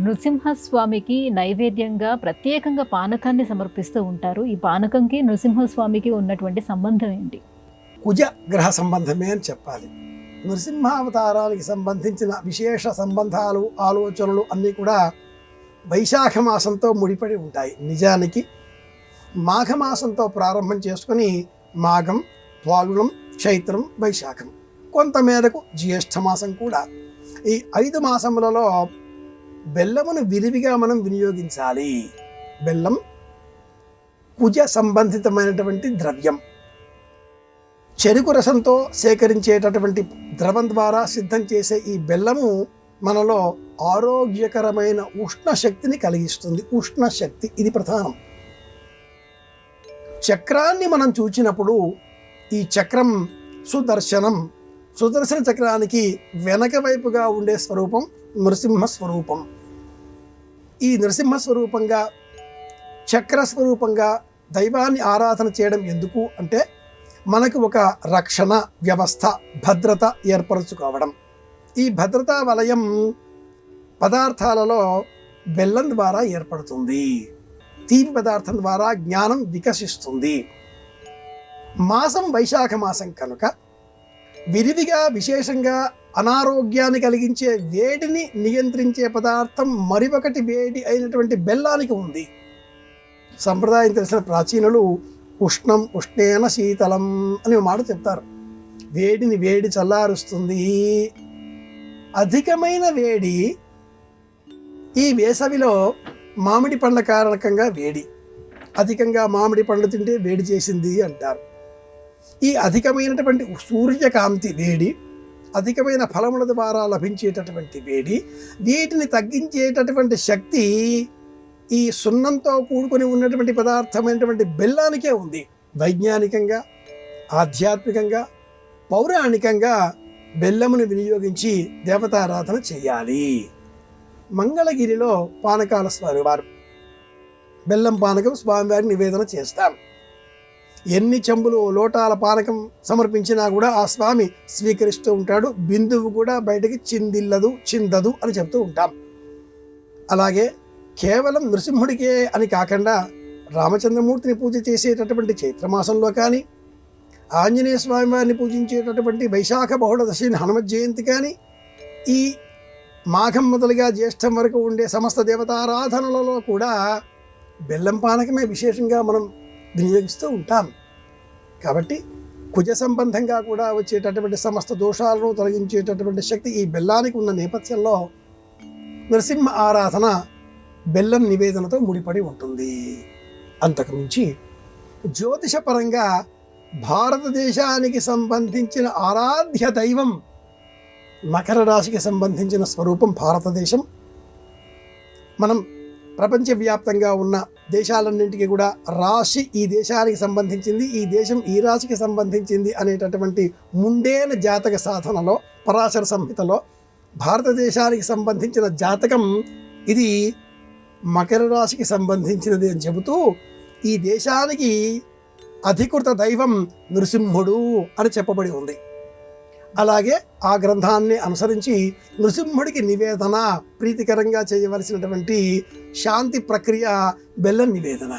నృసింహస్వామికి నైవేద్యంగా ప్రత్యేకంగా పానకాన్ని సమర్పిస్తూ ఉంటారు. ఈ పానకంకి నృసింహస్వామికి ఉన్నటువంటి సంబంధం ఏంటి? కుజ గ్రహ సంబంధమే అని చెప్పాలి. నృసింహావతారానికి సంబంధించిన విశేష సంబంధాలు, ఆలోచనలు అన్నీ కూడా వైశాఖ మాసంతో ముడిపడి ఉంటాయి. నిజానికి మాఘమాసంతో ప్రారంభం చేసుకుని మాఘం, ఫాల్గుణం, చైత్రం, వైశాఖం, కొంతమేరకు జ్యేష్ఠమాసం కూడా, ఈ 5 మాసములలో బెల్లమును విరివిగా మనం వినియోగించాలి. బెల్లం కుజ సంబంధితమైనటువంటి ద్రవ్యం. చెరుకు రసంతో సేకరించేటటువంటి ద్రవం ద్వారా సిద్ధం చేసే ఈ బెల్లము మనలో ఆరోగ్యకరమైన ఉష్ణ శక్తిని కలిగిస్తుంది. ఉష్ణ శక్తి ఇది ప్రధానం. చక్రాన్ని మనం చూచినప్పుడు ఈ చక్రం సుదర్శనం. సుదర్శన చక్రానికి వెనక వైపుగా ఉండే స్వరూపం నృసింహ స్వరూపం. ఈ నృసింహ స్వరూపంగా, చక్ర స్వరూపంగా దైవాన్ని ఆరాధన చేయడం ఎందుకు అంటే మనకు ఒక రక్షణ వ్యవస్థ, భద్రత ఏర్పరచుకోవడం. ఈ భద్రతా వలయం పదార్థాలలో బెల్లం ద్వారా ఏర్పడుతుంది. తీపి పదార్థం ద్వారా జ్ఞానం వికసిస్తుంది. మాసం వైశాఖ మాసం కనుక విరివిగా విశేషంగా అనారోగ్యాన్ని కలిగించే వేడిని నియంత్రించే పదార్థం మరొకటి వేడి అయినటువంటి బెల్లానికి ఉంది. సంప్రదాయం తెలిసిన ప్రాచీనులు ఉష్ణం ఉష్ణేన శీతలం అని మాట చెప్తారు. వేడిని వేడి చల్లారుస్తుంది. అధికమైన వేడి ఈ వేసవిలో మామిడి పండ్ల కారణకంగా వేడి. అధికంగా మామిడి పండ్లు తింటే వేడి చేసింది అంటారు. ఈ అధికమైనటువంటి సూర్యకాంతి వేడి, అధికమైన ఫలముల ద్వారా లభించేటటువంటి వేడి, వీటిని తగ్గించేటటువంటి శక్తి ఈ సున్నంతో కూడుకొని ఉన్నటువంటి పదార్థమైనటువంటి బెల్లానికే ఉంది. వైజ్ఞానికంగా, ఆధ్యాత్మికంగా, పౌరాణికంగా బెల్లమును వినియోగించి దేవతారాధన చేయాలి. మంగళగిరిలో పానకాల స్వామివారు, బెల్లం పానకం స్వామివారికి నివేదన చేస్తాం. ఎన్ని చెంబులు లోటాల పానకం సమర్పించినా కూడా ఆ స్వామి స్వీకరిస్తూ ఉంటాడు. బిందువు కూడా బయటకి చిందదు అని చెప్తూ ఉంటాం. అలాగే కేవలం నృసింహుడికే అని కాకుండా రామచంద్రమూర్తిని పూజ చేసేటటువంటి చైత్రమాసంలో కానీ, ఆంజనేయ స్వామి వారిని పూజించేటటువంటి వైశాఖ బహుళదశి హనుమత్ జయంతి కానీ, ఈ మాఘం మొదలుగా జ్యేష్ఠం వరకు ఉండే సమస్త దేవతారాధనలలో కూడా బెల్లం పానకమే విశేషంగా మనం వినియోగిస్తూ ఉంటాం. కాబట్టి కుజ సంబంధంగా కూడా వచ్చేటటువంటి సమస్త దోషాలను తొలగించేటటువంటి శక్తి ఈ బెల్లానికి ఉన్న నేపథ్యంలో నరసింహ ఆరాధన బెల్లం నివేదనతో ముడిపడి ఉంటుంది. అంతకుమించి జ్యోతిషపరంగా భారతదేశానికి సంబంధించిన ఆరాధ్య దైవం, మకర రాశికి సంబంధించిన స్వరూపం భారతదేశం. మనం ప్రపంచవ్యాప్తంగా ఉన్న దేశాలన్నింటికీ కూడా రాశి ఈ దేశానికి సంబంధించింది, ఈ దేశం ఈ రాశికి సంబంధించింది అనేటటువంటి ముండేన జాతక సాధనలో, పరాశర సంహితలో భారతదేశానికి సంబంధించిన జాతకం ఇది మకర రాశికి సంబంధించినది అని చెబుతూ ఈ దేశానికి అధికృత దైవం నృసింహుడు అని చెప్పబడి ఉంది. అలాగే ఆ గ్రంథాన్ని అనుసరించి నృసింహుడికి నివేదన, ప్రీతికరంగా చేయవలసినటువంటి శాంతి ప్రక్రియ బెల్లం నివేదన.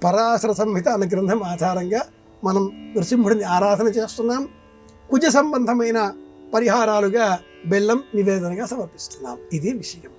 పరాశర సంహిత అనే గ్రంథం ఆధారంగా మనం నృసింహుడిని ఆరాధన చేస్తున్నాం. కుజ సంబంధమైన పరిహారాలుగా బెల్లం నివేదనగా సమర్పిస్తున్నాం. ఇది విషయం.